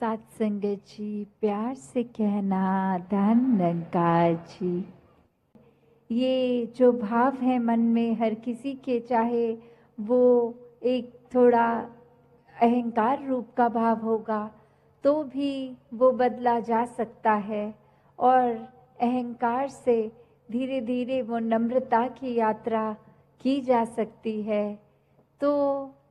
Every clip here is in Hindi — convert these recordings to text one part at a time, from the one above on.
साथ संगत जी, प्यार से कहना धन निरंकार जी। ये जो भाव है मन में हर किसी के, चाहे वो एक थोड़ा अहंकार रूप का भाव होगा तो भी वो बदला जा सकता है, और अहंकार से धीरे धीरे वो नम्रता की यात्रा की जा सकती है। तो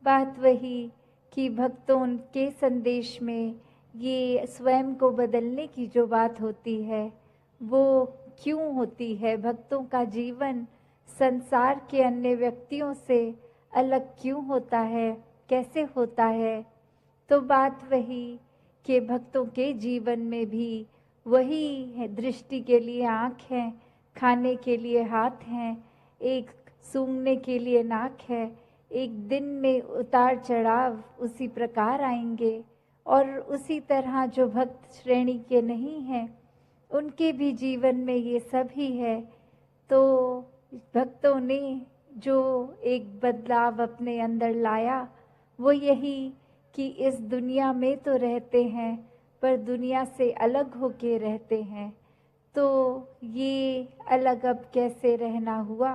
बात वही कि भक्तों के संदेश में ये स्वयं को बदलने की जो बात होती है वो क्यों होती है, भक्तों का जीवन संसार के अन्य व्यक्तियों से अलग क्यों होता है, कैसे होता है। तो बात वही कि भक्तों के जीवन में भी वही है, दृष्टि के लिए आँख है, खाने के लिए हाथ हैं, एक सूंघने के लिए नाक है। एक दिन में उतार चढ़ाव उसी प्रकार आएंगे, और उसी तरह जो भक्त श्रेणी के नहीं हैं उनके भी जीवन में ये सब ही है। तो भक्तों ने जो एक बदलाव अपने अंदर लाया वो यही कि इस दुनिया में तो रहते हैं पर दुनिया से अलग होके रहते हैं। तो ये अलग अब कैसे रहना हुआ,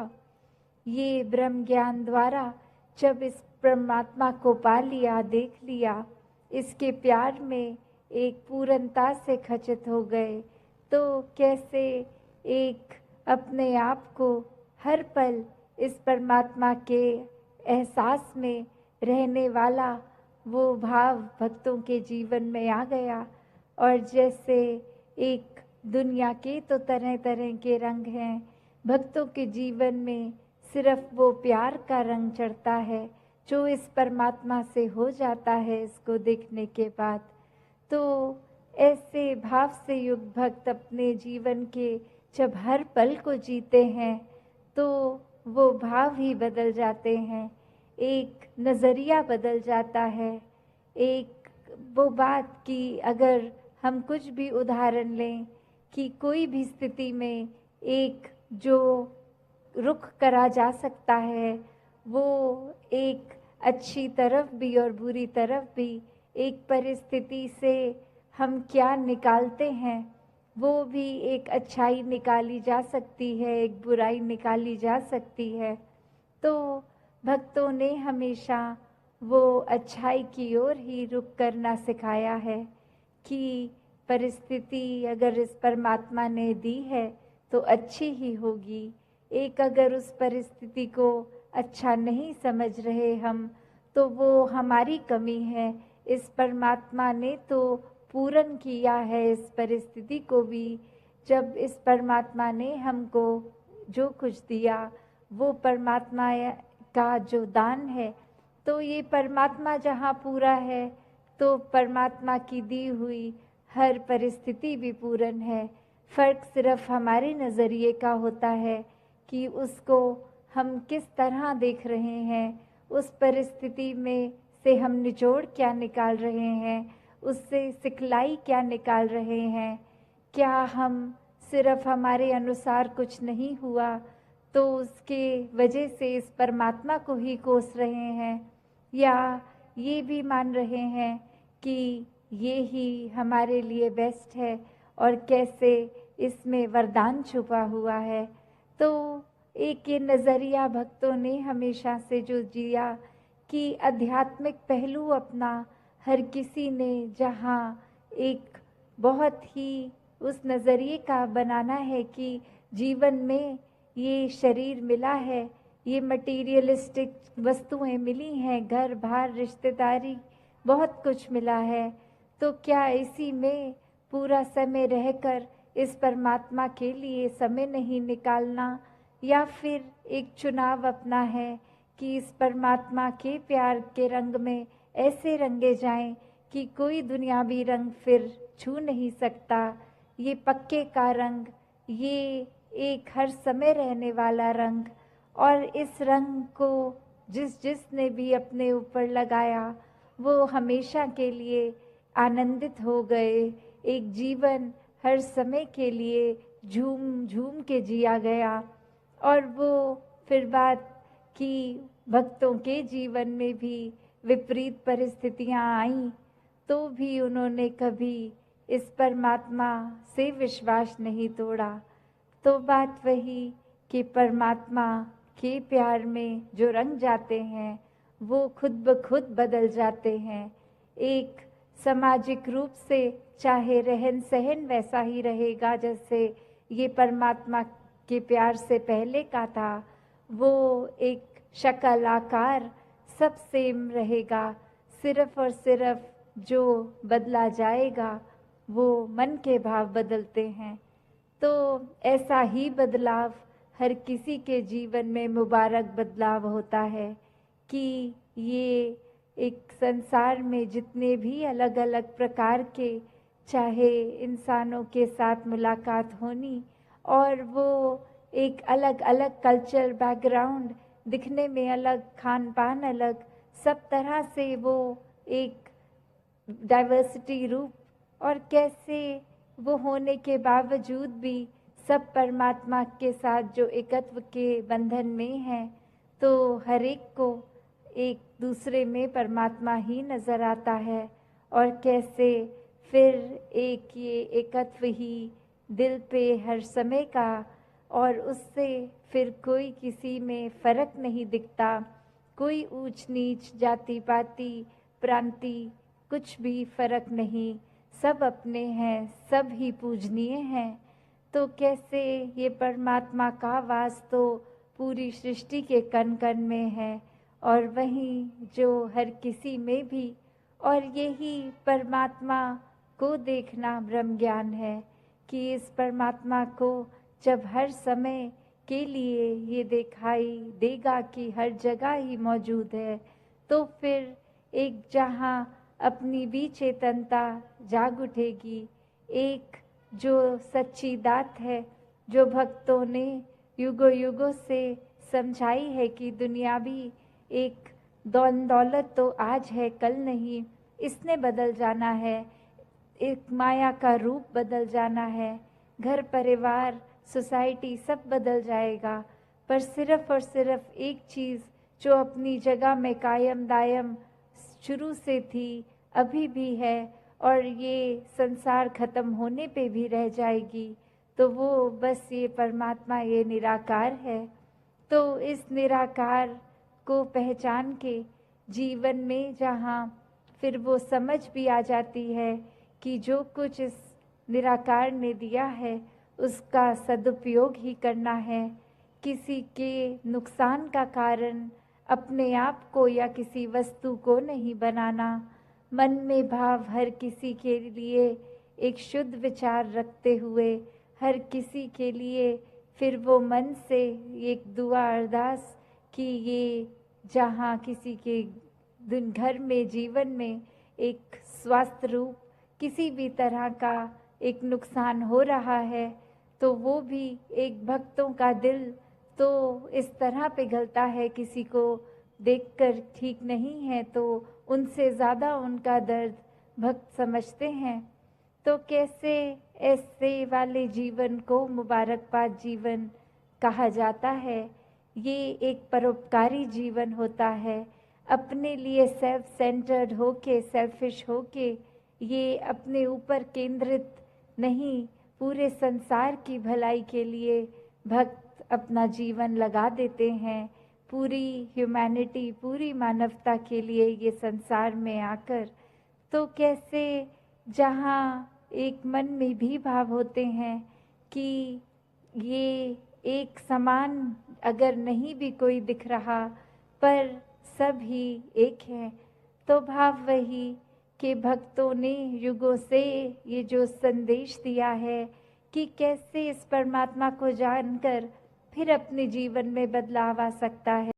ये ब्रह्म ज्ञान द्वारा जब इस परमात्मा को पा लिया, देख लिया, इसके प्यार में एक पूर्णता से खचित हो गए, तो कैसे एक अपने आप को हर पल इस परमात्मा के एहसास में रहने वाला वो भाव भक्तों के जीवन में आ गया। और जैसे एक दुनिया के तो तरह तरह के रंग हैं, भक्तों के जीवन में सिर्फ वो प्यार का रंग चढ़ता है जो इस परमात्मा से हो जाता है इसको देखने के बाद। तो ऐसे भाव से युक्त भक्त अपने जीवन के जब हर पल को जीते हैं तो वो भाव ही बदल जाते हैं, एक नज़रिया बदल जाता है। एक वो बात कि अगर हम कुछ भी उदाहरण लें कि कोई भी स्थिति में एक जो रुख करा जा सकता है वो एक अच्छी तरफ भी और बुरी तरफ भी, एक परिस्थिति से हम क्या निकालते हैं वो भी एक अच्छाई निकाली जा सकती है, एक बुराई निकाली जा सकती है। तो भक्तों ने हमेशा वो अच्छाई की ओर ही रुख करना सिखाया है कि परिस्थिति अगर इस परमात्मा ने दी है तो अच्छी ही होगी। एक अगर उस परिस्थिति को अच्छा नहीं समझ रहे हम तो वो हमारी कमी है, इस परमात्मा ने तो पूर्ण किया है इस परिस्थिति को भी। जब इस परमात्मा ने हमको जो कुछ दिया वो परमात्मा का जो दान है, तो ये परमात्मा जहाँ पूरा है तो परमात्मा की दी हुई हर परिस्थिति भी पूर्ण है। फर्क सिर्फ हमारे नज़रिए का होता है कि उसको हम किस तरह देख रहे हैं, उस परिस्थिति में से हम निचोड़ क्या निकाल रहे हैं, उससे सिखलाई क्या निकाल रहे हैं। क्या हम सिर्फ हमारे अनुसार कुछ नहीं हुआ तो उसके वजह से इस परमात्मा को ही कोस रहे हैं, या ये भी मान रहे हैं कि ये ही हमारे लिए बेस्ट है और कैसे इसमें वरदान छुपा हुआ है। तो एक ये नज़रिया भक्तों ने हमेशा से जो जिया कि आध्यात्मिक पहलू अपना हर किसी ने जहाँ एक बहुत ही उस नज़रिए का बनाना है कि जीवन में ये शरीर मिला है, ये मटीरियलिस्टिक वस्तुएं मिली हैं, घर बार रिश्तेदारी बहुत कुछ मिला है, तो क्या इसी में पूरा समय रहकर इस परमात्मा के लिए समय नहीं निकालना, या फिर एक चुनाव अपना है कि इस परमात्मा के प्यार के रंग में ऐसे रंगे जाएं कि कोई दुनियावी रंग फिर छू नहीं सकता। ये पक्के का रंग, ये एक हर समय रहने वाला रंग, और इस रंग को जिसने भी अपने ऊपर लगाया वो हमेशा के लिए आनंदित हो गए। एक जीवन हर समय के लिए झूम झूम के जिया गया। और वो फिर बात कि भक्तों के जीवन में भी विपरीत परिस्थितियां आईं तो भी उन्होंने कभी इस परमात्मा से विश्वास नहीं तोड़ा। तो बात वही कि परमात्मा के प्यार में जो रंग जाते हैं वो खुद ब खुद बदल जाते हैं। एक सामाजिक रूप से चाहे रहन सहन वैसा ही रहेगा जैसे ये परमात्मा के प्यार से पहले का था, वो एक शक्ल आकार सब सेम रहेगा। सिर्फ और सिर्फ जो बदला जाएगा वो मन के भाव बदलते हैं। तो ऐसा ही बदलाव हर किसी के जीवन में मुबारक बदलाव होता है कि ये एक संसार में जितने भी अलग अलग प्रकार के चाहे इंसानों के साथ मुलाकात होनी और वो एक अलग अलग कल्चर बैकग्राउंड, दिखने में अलग, खान पान अलग, सब तरह से वो एक डाइवर्सिटी रूप, और कैसे वो होने के बावजूद भी सब परमात्मा के साथ जो एकत्व के बंधन में हैं, तो हर एक को एक दूसरे में परमात्मा ही नज़र आता है। और कैसे फिर एक ये एकत्व ही दिल पे हर समय का, और उससे फिर कोई किसी में फ़र्क नहीं दिखता, कोई ऊंच नीच जाति पाति प्रांति कुछ भी फ़र्क नहीं, सब अपने हैं, सब ही पूजनीय हैं। तो कैसे ये परमात्मा का वास तो पूरी सृष्टि के कण कण में है, और वहीं जो हर किसी में भी, और यही परमात्मा को देखना ब्रह्म ज्ञान है कि इस परमात्मा को जब हर समय के लिए ये दिखाई देगा कि हर जगह ही मौजूद है, तो फिर एक जहाँ अपनी भी चेतनता जाग उठेगी। एक जो सच्ची दात है, जो भक्तों ने युगों युगों से समझाई है कि दुनिया भी एक दौलत तो आज है कल नहीं, इसने बदल जाना है, एक माया का रूप बदल जाना है, घर परिवार सोसाइटी सब बदल जाएगा, पर सिर्फ और सिर्फ एक चीज़ जो अपनी जगह में कायम दायम शुरू से थी, अभी भी है, और ये संसार खत्म होने पे भी रह जाएगी, तो वो बस ये परमात्मा, ये निराकार है। तो इस निराकार को पहचान के जीवन में जहाँ फिर वो समझ भी आ जाती है कि जो कुछ इस निराकार ने दिया है उसका सदुपयोग ही करना है, किसी के नुकसान का कारण अपने आप को या किसी वस्तु को नहीं बनाना, मन में भाव हर किसी के लिए एक शुद्ध विचार रखते हुए हर किसी के लिए फिर वो मन से एक दुआ अरदास कि ये जहाँ किसी के दिन घर में जीवन में एक स्वास्थ्य रूप किसी भी तरह का एक नुकसान हो रहा है, तो वो भी एक भक्तों का दिल तो इस तरह पिघलता है, किसी को देखकर ठीक नहीं है तो उनसे ज़्यादा उनका दर्द भक्त समझते हैं। तो कैसे ऐसे वाले जीवन को मुबारकबाद जीवन कहा जाता है। ये एक परोपकारी जीवन होता है, अपने लिए सेल्फ सेंटर्ड होके, सेल्फिश होके, ये अपने ऊपर केंद्रित नहीं, पूरे संसार की भलाई के लिए भक्त अपना जीवन लगा देते हैं, पूरी ह्यूमैनिटी, पूरी मानवता के लिए ये संसार में आकर। तो कैसे जहाँ एक मन में भी भाव होते हैं कि ये एक समान अगर नहीं भी कोई दिख रहा, पर सब ही एक हैं, तो भाव वही कि भक्तों ने युगों से ये जो संदेश दिया है कि कैसे इस परमात्मा को जानकर फिर अपने जीवन में बदलाव आ सकता है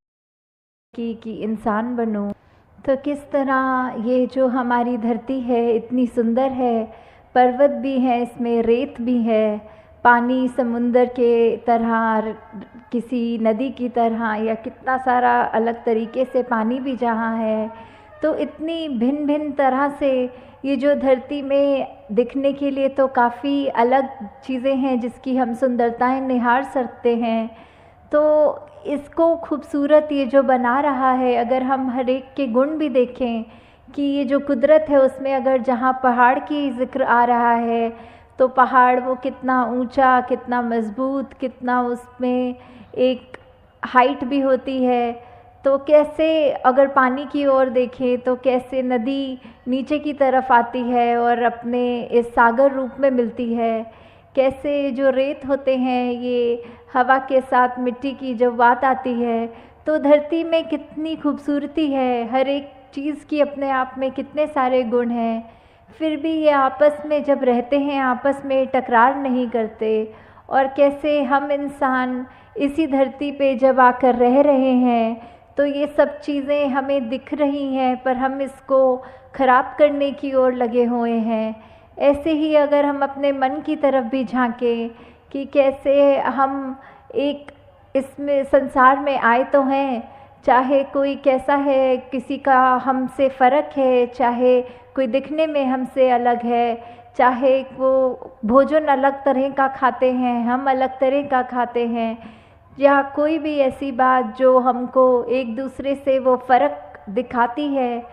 कि इंसान बनो। तो किस तरह ये जो हमारी धरती है इतनी सुंदर है, पर्वत भी है, इसमें रेत भी है, पानी समुंदर के तरह, किसी नदी की तरह, या कितना सारा अलग तरीके से पानी भी जहाँ है, तो इतनी भिन्न भिन्न तरह से ये जो धरती में दिखने के लिए तो काफ़ी अलग चीज़ें हैं जिसकी हम सुंदरताएं निहार सकते हैं। तो इसको खूबसूरत ये जो बना रहा है, अगर हम हर एक के गुण भी देखें कि ये जो कुदरत है उसमें अगर जहाँ पहाड़ की ज़िक्र आ रहा है तो पहाड़ वो कितना ऊंचा, कितना मज़बूत, कितना उसमें एक हाइट भी होती है। तो कैसे अगर पानी की ओर देखें तो कैसे नदी नीचे की तरफ आती है और अपने इस सागर रूप में मिलती है। कैसे जो रेत होते हैं ये हवा के साथ मिट्टी की जब बात आती है तो धरती में कितनी खूबसूरती है, हर एक चीज़ की अपने आप में कितने सारे गुण हैं। फिर भी ये आपस में जब रहते हैं आपस में टकरार नहीं करते। और कैसे हम इंसान इसी धरती पे जब आकर रह रहे हैं तो ये सब चीज़ें हमें दिख रही हैं पर हम इसको ख़राब करने की ओर लगे हुए हैं। ऐसे ही अगर हम अपने मन की तरफ भी झांकें कि कैसे हम एक इसमें संसार में आए तो हैं, चाहे कोई कैसा है, किसी का हमसे फ़र्क है, चाहे कोई दिखने में हमसे अलग है, चाहे वो भोजन अलग तरह का खाते हैं, हम अलग तरह का खाते हैं, या कोई भी ऐसी बात जो हमको एक दूसरे से वो फ़र्क दिखाती है,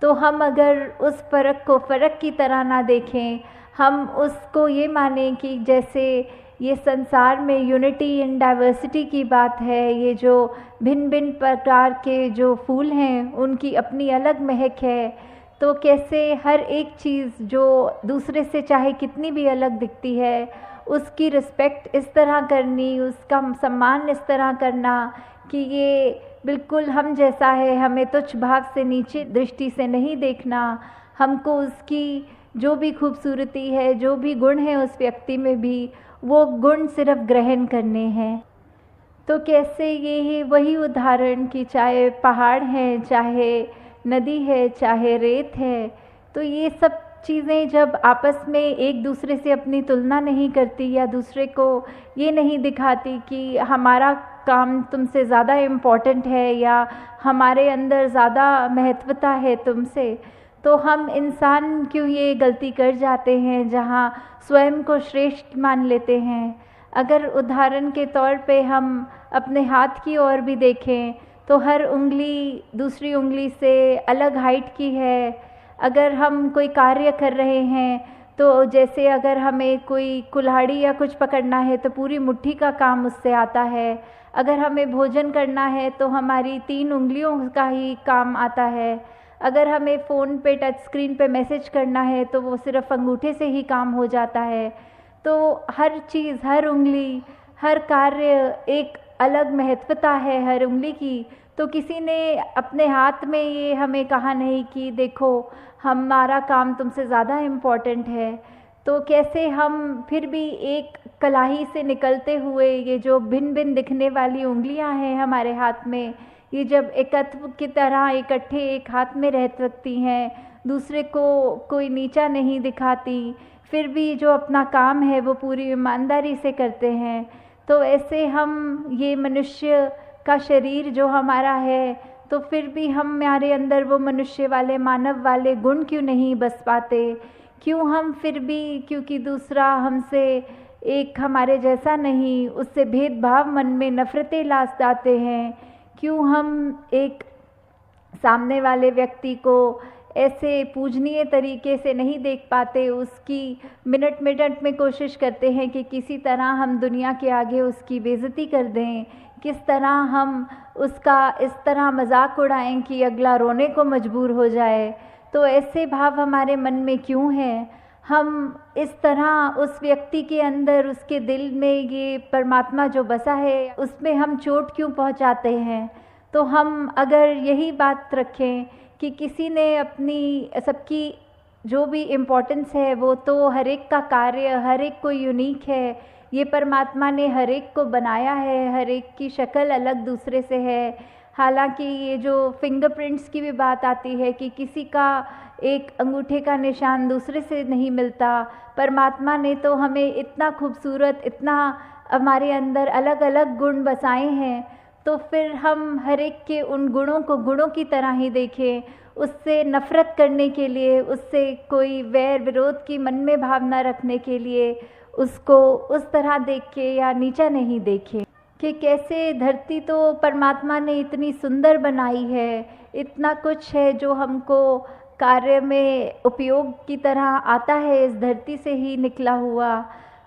तो हम अगर उस फ़र्क को फ़र्क की तरह ना देखें, हम उसको ये माने कि जैसे ये संसार में यूनिटी इन डाइवर्सिटी की बात है, ये जो भिन्न भिन्न प्रकार के जो फूल हैं उनकी अपनी अलग महक है। तो कैसे हर एक चीज़ जो दूसरे से चाहे कितनी भी अलग दिखती है उसकी रिस्पेक्ट इस तरह करनी, उसका सम्मान इस तरह करना कि ये बिल्कुल हम जैसा है, हमें तुच्छ भाव से नीचे दृष्टि से नहीं देखना, हमको उसकी जो भी खूबसूरती है, जो भी गुण है उस व्यक्ति में भी वो गुण सिर्फ ग्रहण करने हैं। तो कैसे ये है वही उदाहरण कि चाहे पहाड़ हैं, चाहे नदी है, चाहे रेत है, तो ये सब चीज़ें जब आपस में एक दूसरे से अपनी तुलना नहीं करती या दूसरे को ये नहीं दिखाती कि हमारा काम तुमसे ज़्यादा इम्पोर्टेंट है या हमारे अंदर ज़्यादा महत्वता है तुमसे, तो हम इंसान क्यों ये गलती कर जाते हैं जहाँ स्वयं को श्रेष्ठ मान लेते हैं। अगर उदाहरण के तौर पे हम अपने हाथ की ओर भी देखें तो हर उंगली दूसरी उंगली से अलग हाइट की है। अगर हम कोई कार्य कर रहे हैं तो जैसे अगर हमें कोई कुल्हाड़ी या कुछ पकड़ना है तो पूरी मुट्ठी का काम उससे आता है। अगर हमें भोजन करना है तो हमारी 3 उंगलियों का ही काम आता है। अगर हमें फ़ोन पे टच स्क्रीन पे मैसेज करना है तो वो सिर्फ अंगूठे से ही काम हो जाता है। तो हर चीज़, हर उंगली, हर कार्य एक अलग महत्वता है हर उंगली की। तो किसी ने अपने हाथ में ये हमें कहा नहीं कि देखो हमारा काम तुमसे ज़्यादा इम्पोर्टेंट है। तो कैसे हम फिर भी एक कलाई से निकलते हुए ये जो भिन्न भिन्न दिखने वाली उंगलियां हैं हमारे हाथ में, ये जब एकत्व की तरह इकट्ठे एक हाथ में रह सकती हैं, दूसरे को कोई नीचा नहीं दिखाती, फिर भी जो अपना काम है वो पूरी ईमानदारी से करते हैं, तो ऐसे हम ये मनुष्य का शरीर जो हमारा है तो फिर भी हमारे अंदर वो मनुष्य वाले, मानव वाले गुण क्यों नहीं बस पाते? क्यों हम फिर भी, क्योंकि दूसरा हमसे एक हमारे जैसा नहीं, उससे भेदभाव मन में नफ़रतें लाद आते हैं? क्यों हम एक सामने वाले व्यक्ति को ऐसे पूजनीय तरीके से नहीं देख पाते, उसकी मिनट मिनट में कोशिश करते हैं कि किसी तरह हम दुनिया के आगे उसकी बेइज्जती कर दें, किस तरह हम उसका इस तरह मजाक उड़ाएं कि अगला रोने को मजबूर हो जाए। तो ऐसे भाव हमारे मन में क्यों हैं? हम इस तरह उस व्यक्ति के अंदर, उसके दिल में ये परमात्मा जो बसा है उसमें हम चोट क्यों पहुंचाते हैं? तो हम अगर यही बात रखें कि किसी ने अपनी सबकी जो भी इम्पोर्टेंस है वो तो हर एक का कार्य, हर एक कोई यूनिक है, ये परमात्मा ने हर एक को बनाया है, हर एक की शक्ल अलग दूसरे से है। हालांकि ये जो फिंगरप्रिंट्स की भी बात आती है कि किसी का एक अंगूठे का निशान दूसरे से नहीं मिलता, परमात्मा ने तो हमें इतना खूबसूरत, इतना हमारे अंदर अलग अलग गुण बसाए हैं, तो फिर हम हर एक के उन गुणों को गुणों की तरह ही देखें। उससे नफ़रत करने के लिए, उससे कोई वैर विरोध की मन में भावना रखने के लिए उसको उस तरह देख के या नीचा नहीं देखें। कि कैसे धरती तो परमात्मा ने इतनी सुंदर बनाई है, इतना कुछ है जो हमको कार्य में उपयोग की तरह आता है, इस धरती से ही निकला हुआ,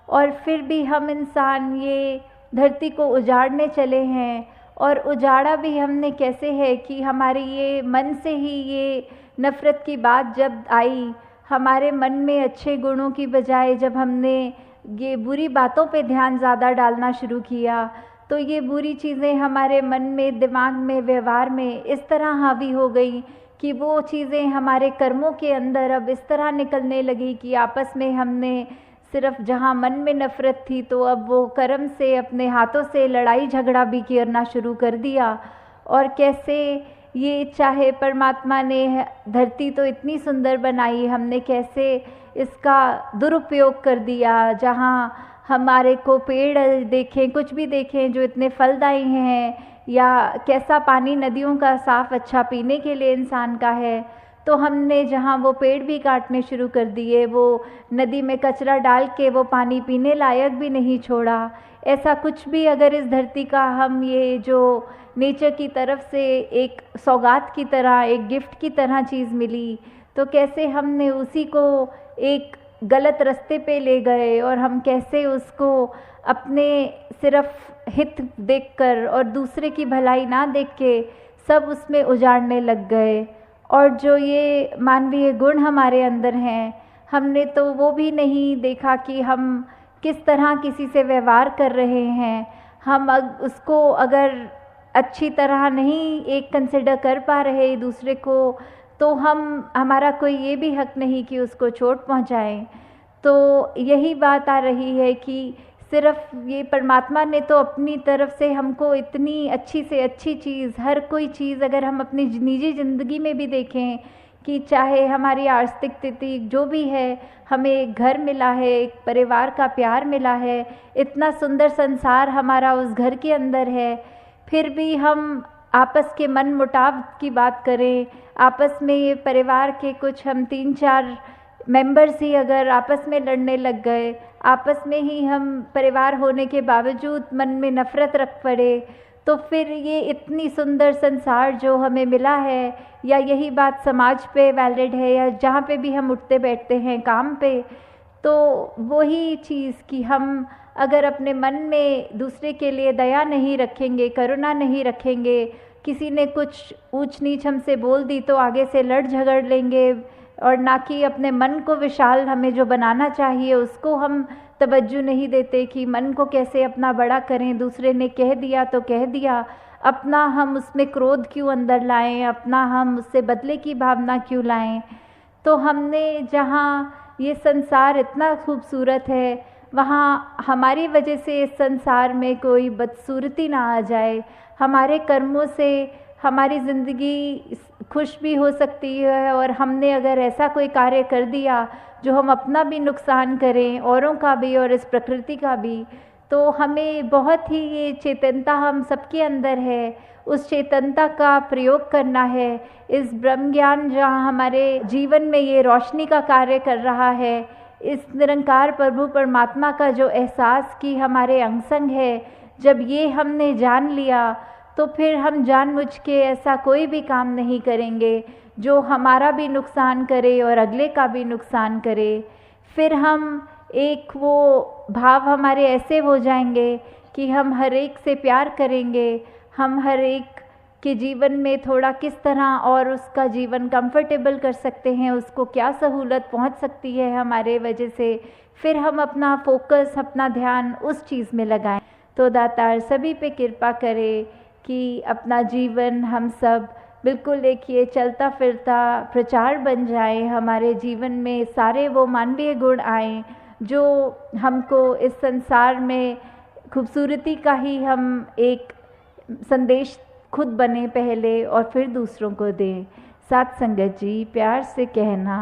और फिर भी हम इंसान ये धरती को उजाड़ने चले हैं। और उजाड़ा भी हमने कैसे है कि हमारे ये मन से ही ये नफ़रत की बात जब आई, हमारे मन में अच्छे गुणों की बजाय जब हमने ये बुरी बातों पे ध्यान ज़्यादा डालना शुरू किया, तो ये बुरी चीज़ें हमारे मन में, दिमाग में, व्यवहार में इस तरह हावी हो गई कि वो चीज़ें हमारे कर्मों के अंदर अब इस तरह निकलने लगी कि आपस में हमने सिर्फ जहाँ मन में नफ़रत थी, तो अब वो कर्म से अपने हाथों से लड़ाई झगड़ा भी करना शुरू कर दिया। और कैसे ये चाहे परमात्मा ने धरती तो इतनी सुंदर बनाई, हमने कैसे इसका दुरुपयोग कर दिया। जहाँ हमारे को पेड़ देखें, कुछ भी देखें जो इतने फलदायी हैं, या कैसा पानी नदियों का साफ़ अच्छा पीने के लिए इंसान का है, तो हमने जहाँ वो पेड़ भी काटने शुरू कर दिए, वो नदी में कचरा डाल के वो पानी पीने लायक भी नहीं छोड़ा। ऐसा कुछ भी अगर इस धरती का हम ये जो नेचर की तरफ से एक सौगात की तरह, एक गिफ्ट की तरह चीज़ मिली, तो कैसे हमने उसी को एक गलत रास्ते पे ले गए, और हम कैसे उसको अपने सिर्फ हित देखकर और दूसरे की भलाई ना देख के सब उसमें उजाड़ने लग गए। और जो ये मानवीय गुण हमारे अंदर हैं, हमने तो वो भी नहीं देखा कि हम किस तरह किसी से व्यवहार कर रहे हैं। हम उसको अगर अच्छी तरह नहीं एक कंसिडर कर पा रहे दूसरे को, तो हमारा कोई ये भी हक नहीं कि उसको चोट पहुंचाएं। तो यही बात आ रही है कि सिर्फ ये परमात्मा ने तो अपनी तरफ से हमको इतनी अच्छी से अच्छी चीज़, हर कोई चीज़ अगर हम अपनी निजी ज़िंदगी में भी देखें कि चाहे हमारी आर्थिक स्थिति जो भी है, हमें एक घर मिला है, एक परिवार का प्यार मिला है, इतना सुंदर संसार हमारा उस घर के अंदर है, फिर भी हम आपस के मन मुटाव की बात करें, आपस में ये परिवार के कुछ हम 3-4 मेंबर्स ही अगर आपस में लड़ने लग गए, आपस में ही हम परिवार होने के बावजूद मन में नफ़रत रख पड़े, तो फिर ये इतनी सुंदर संसार जो हमें मिला है, या यही बात समाज पे वैलिड है, या जहाँ पे भी हम उठते बैठते हैं काम पे, तो वही चीज़ कि हम अगर अपने मन में दूसरे के लिए दया नहीं रखेंगे, करुणा नहीं रखेंगे, किसी ने कुछ ऊंच नीच हमसे बोल दी तो आगे से लड़ झगड़ लेंगे, और ना कि अपने मन को विशाल हमें जो बनाना चाहिए उसको हम तवज्जो नहीं देते कि मन को कैसे अपना बड़ा करें। दूसरे ने कह दिया तो कह दिया, अपना हम उसमें क्रोध क्यों अंदर लाएं, अपना हम उससे बदले की भावना क्यों लाएं। तो हमने जहाँ ये संसार इतना खूबसूरत है, वहाँ हमारी वजह से इस संसार में कोई बदसूरती ना आ जाए, हमारे कर्मों से हमारी ज़िंदगी खुश भी हो सकती है, और हमने अगर ऐसा कोई कार्य कर दिया जो हम अपना भी नुकसान करें, औरों का भी और इस प्रकृति का भी, तो हमें बहुत ही ये चेतनता हम सबके अंदर है, उस चेतनता का प्रयोग करना है। इस ब्रह्म ज्ञान जहाँ हमारे जीवन में ये रोशनी का कार्य कर रहा है, इस निरंकार प्रभु परमात्मा का जो एहसास कि हमारे अंग संग है, जब ये हमने जान लिया, तो फिर हम जानबूझ के ऐसा कोई भी काम नहीं करेंगे जो हमारा भी नुकसान करे और अगले का भी नुकसान करे। फिर हम एक वो भाव हमारे ऐसे हो जाएंगे कि हम हर एक से प्यार करेंगे, हम हर एक के जीवन में थोड़ा किस तरह और उसका जीवन कंफर्टेबल कर सकते हैं, उसको क्या सहूलत पहुंच सकती है हमारे वजह से, फिर हम अपना फोकस, अपना ध्यान उस चीज़ में लगाएं। तो दातार सभी पे कृपा करे कि अपना जीवन हम सब बिल्कुल एक ये चलता फिरता प्रचार बन जाए, हमारे जीवन में सारे वो मानवीय गुण आएँ जो हमको इस संसार में खूबसूरती का ही हम एक संदेश खुद बने पहले और फिर दूसरों को दें। साथ संगत जी प्यार से कहना।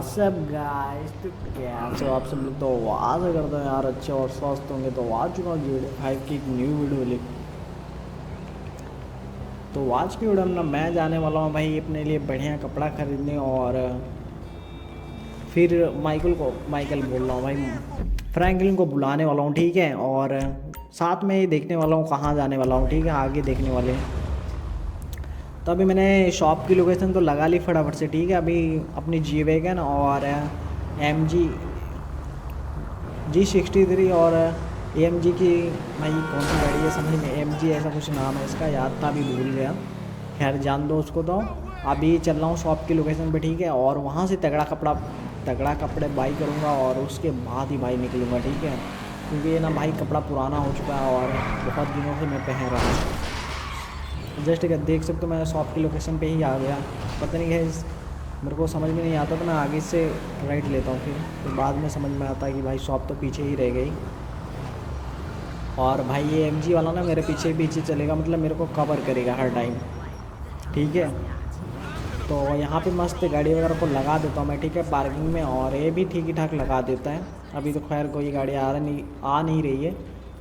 सब गाइस तो कैसे हो आप सब लोग। तो आवाज़ अगर तो यार अच्छे और स्वस्थ होंगे तो आ चुका हूँ GTA 5 की एक न्यू वीडियो ले। तो आज की वीडियो में ना मैं जाने वाला हूँ भाई अपने लिए बढ़िया कपड़ा खरीदने, और फिर माइकल बोल रहा हूँ भाई, फ्रैंकलिन को बुलाने वाला हूँ, ठीक है। और साथ में ही देखने वाला हूँ कहाँ जाने वाला हूँ, ठीक है, आगे देखने वाले हैं। तो अभी मैंने शॉप की लोकेशन तो लगा ली फटाफट से, ठीक है। अभी अपनी जी वैगन और MG G63 और AMG की, भाई कौन सी गाड़ी है समझ में, MG ऐसा कुछ नाम है इसका, याद था अभी भूल गया। खैर जान दो उसको। तो अभी चल रहा हूँ शॉप की लोकेशन पे, ठीक है। और वहाँ से तगड़ा कपड़े बाई करूँगा और उसके बाद ही भाई निकलूँगा, ठीक है। क्योंकि ये ना भाई कपड़ा पुराना हो चुका है और बहुत दिनों से मैं पहन रहा हूँ। जस्ट देख सकते हो मैं शॉप की लोकेशन पे ही आ गया। पता नहीं है, मेरे को समझ में नहीं आता तो मैं आगे से राइट लेता हूँ, फिर बाद में समझ में आता है कि भाई शॉप तो पीछे ही रह गई। और भाई ये MG वाला ना मेरे पीछे पीछे चलेगा, मतलब मेरे को कवर करेगा हर टाइम, ठीक है। तो यहाँ पे मस्त गाड़ी वगैरह को लगा देता हूँ मैं, ठीक है, पार्किंग में। और ये भी ठीक ही ठाक लगा देता है। अभी तो खैर कोई गाड़ी आ नहीं रही है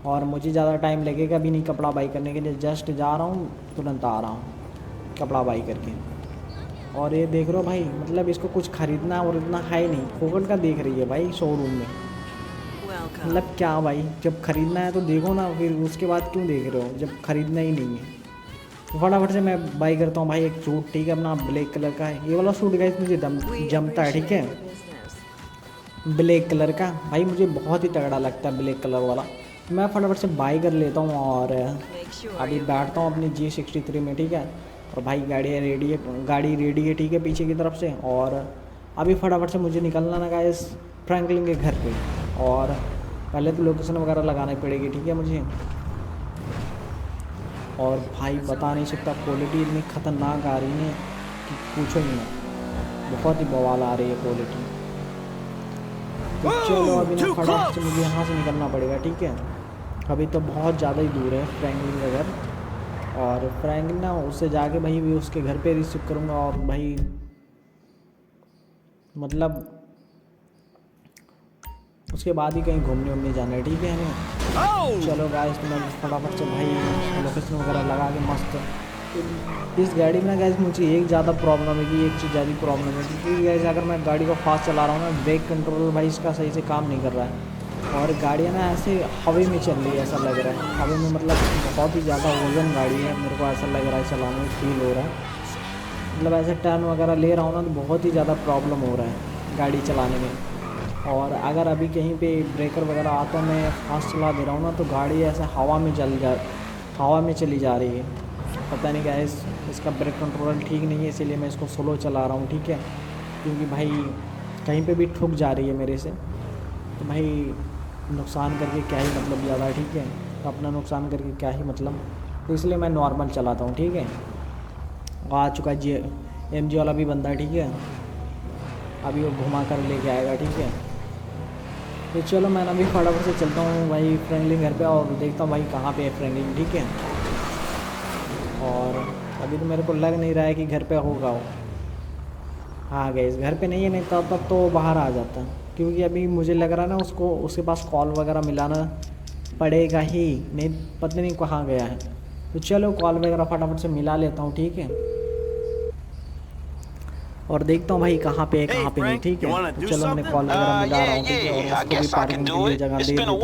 और मुझे ज़्यादा टाइम लगेगा भी नहीं कपड़ा बाई करने के लिए। जस्ट जा रहा हूँ, तुरंत आ रहा हूँ कपड़ा बाई करके। और ये देख रहे हो भाई, मतलब इसको कुछ ख़रीदना और इतना है ही नहीं, फोकट का देख रही है भाई शोरूम में। मतलब क्या भाई, जब ख़रीदना है तो देखो ना, फिर उसके बाद क्यों देख रहे हो जब ख़रीदना ही नहीं है। तो फटाफट से मैं बाई करता हूँ भाई एक सूट, ठीक है, अपना ब्लैक कलर का है। ये वाला सूट गाइस मुझे जमता है, ठीक है, ब्लैक कलर का। भाई मुझे बहुत ही तगड़ा लगता है ब्लैक कलर वाला। तो मैं फटाफट से बाई कर लेता हूँ और अभी बैठता हूँ अपनी G63 में, ठीक है। और भाई गाड़ी रेडी है, ठीक है, पीछे की तरफ से। और अभी फटाफट से मुझे निकलना ना गाइस फ्रैंकलिन के घर पे। और पहले तो लोकेशन वगैरह लगानी पड़ेगी, ठीक है मुझे। और भाई बता नहीं सकता, क्वालिटी इतनी ख़तरनाक आ रही है कि पूछो ही ना, बहुत ही बवाल आ रही है क्वालिटी। तो चलो अभी ना फटाफट से मुझे यहाँ से निकलना पड़ेगा, ठीक है। अभी तो बहुत ज़्यादा ही दूर है फ्रैंकलिन का घर। और फ्रैंकलिन ना उससे जाके भाई भी उसके घर पे रिसीव करूँगा। और भाई मतलब उसके बाद ही कहीं घूमने उमने जाना है, ठीक है हमें। चलो गाइस तो मैं फटाफट से भाई लोकेशन वगैरह लगा के मस्त। इस गाड़ी में ना गाइस मुझे एक ज़्यादा प्रॉब्लम है कि एक चीज़ ज़्यादा प्रॉब्लम है, क्योंकि गाइस अगर मैं गाड़ी को फास्ट चला रहा हूँ ना, ब्रेक कंट्रोल भाई इसका सही से काम नहीं कर रहा है। और गाड़ियाँ ना ऐसे हवा में चल रही है, ऐसा लग रहा है हवा में, मतलब बहुत ही ज़्यादा वजन गाड़ी है, मेरे को ऐसा लग रहा है, चलाने में फील हो रहा है। मतलब ऐसे टर्न वगैरह ले रहा हूँ ना तो बहुत ही ज़्यादा प्रॉब्लम हो रहा है गाड़ी चलाने में। और अगर अभी कहीं पे ब्रेकर वगैरह आता मैं फास्ट चला दे रहा हूँ ना तो गाड़ी ऐसे हवा में चली जा रही है। पता नहीं गाइस इसका ब्रेक कंट्रोल ठीक नहीं है, इसीलिए मैं इसको स्लो चला रहा हूँ, ठीक है। क्योंकि भाई कहीं पे भी ठुक जा रही है मेरे से, तो भाई नुकसान करके क्या ही मतलब ज़्यादा, ठीक है। तो अपना नुकसान करके क्या ही मतलब, तो इसलिए मैं नॉर्मल चलाता हूँ, ठीक है। आ चुका है MG वाला भी बंदा, ठीक है, अभी वो घुमा कर लेके आएगा, ठीक है। तो चलो मैं अभी फटाफट से चलता हूँ भाई फ्रैंकलिन घर पे और देखता हूँ भाई कहाँ पे है फ्रैंकलिन, ठीक है। और अभी तो मेरे को लग नहीं रहा है कि घर पे होगा वो। हाँ गए, इस घर पे नहीं है, नहीं तब तो बाहर आ जाता, क्योंकि अभी मुझे लग रहा है ना उसको उसके पास कॉल वगैरह मिलाना पड़ेगा ही, नहीं पता नहीं कहाँ गया है। तो चलो कॉल वगैरह फटाफट से मिला लेता हूँ, ठीक है। और देखता हूँ भाई कहाँ पे है कहाँ पे नहीं, ठीक है। तो चलो मैंने कॉल वगैरह मिला रहा हूँ, ठीक है। और उसको भी पार्किंग के लिए जगह दे देता हूँ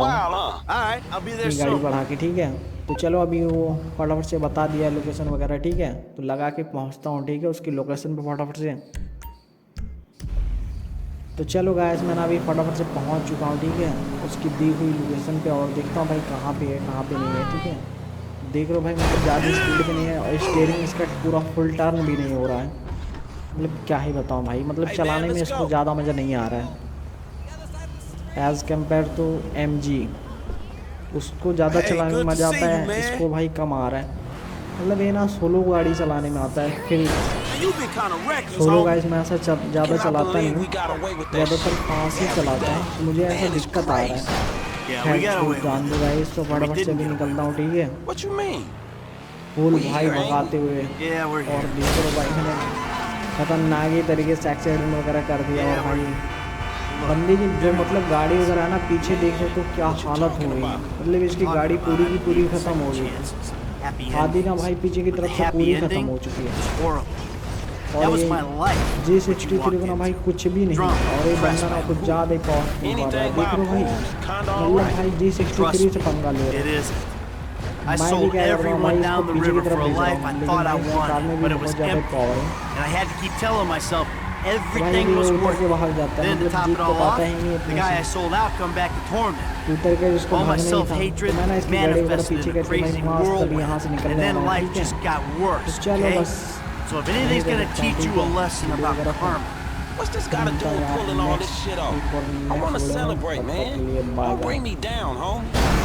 अपनी गाड़ी बढ़ा के, ठीक है। तो चलो अभी वो फटाफट से बता दिया लोकेशन वगैरह, ठीक है, तो लगा के पहुँचता हूँ, ठीक है, उसकी लोकेशन पे फटाफट से। तो चलो गाइस मैंने अभी फटाफट से पहुँच चुका हूँ, ठीक है, उसकी दी हुई लोकेशन पे। और देखता हूँ भाई कहाँ पे है कहाँ पे नहीं है, ठीक है। देख लो भाई मतलब ज़्यादा स्पीड पे नहीं है और स्टीयरिंग इसका पूरा फुल टर्न भी नहीं हो रहा है। मतलब क्या ही बताऊँ भाई, मतलब चलाने में इसको ज़्यादा मज़ा नहीं आ रहा है एज़ कम्पेयर टू MG। उसको ज़्यादा चलाने में मज़ा आता है, इसको भाई कम आ रहा है। मतलब ये ना सोलो गाड़ी चलाने में आता है, फिर सोलो गाइस मैं ऐसा ज़्यादा चलाता नहीं हूँ, ज़्यादातर पास ही चलाता है, तो मुझे ऐसा दिक्कत आ रहा है। खैर छूट जान दो गाइस, तो फटाफट से भी निकलता हूँ, ठीक है, फुल भाई भगाते हुए। और देखो भाई मैंने खतरनाक ही तरीके से एक्सीडेंट वगैरह कर दिया। और भाई बंदी की जो मतलब गाड़ी वगैरह है ना, पीछे देखे तो क्या हालत हो गई, मतलब इसकी गाड़ी पूरी की पूरी ख़त्म हो गई। आधी ना भाई पीछे की तरफ से पूरी ख़त्म हो चुकी है। और ये G63 को ना भाई कुछ भी नहीं, और ये बंदा ना कुछ ज़्यादा ही पावरफुल कर रहा है। देख लो भाई, मतलब भाई G63 से पंगा ले रहा है। I sold everyone down the river for a life I thought I wanted, but it was empty. And I had to keep telling myself everything was worth it. Then to top it all off, the guy I sold out come back to torment. All my self-hatred manifested in a crazy whirlwind, and then life just got worse, okay? So if anything's gonna teach you a lesson about karma, what's this gotta do with pulling all this shit off? I wanna celebrate, man. Don't bring me down, homie.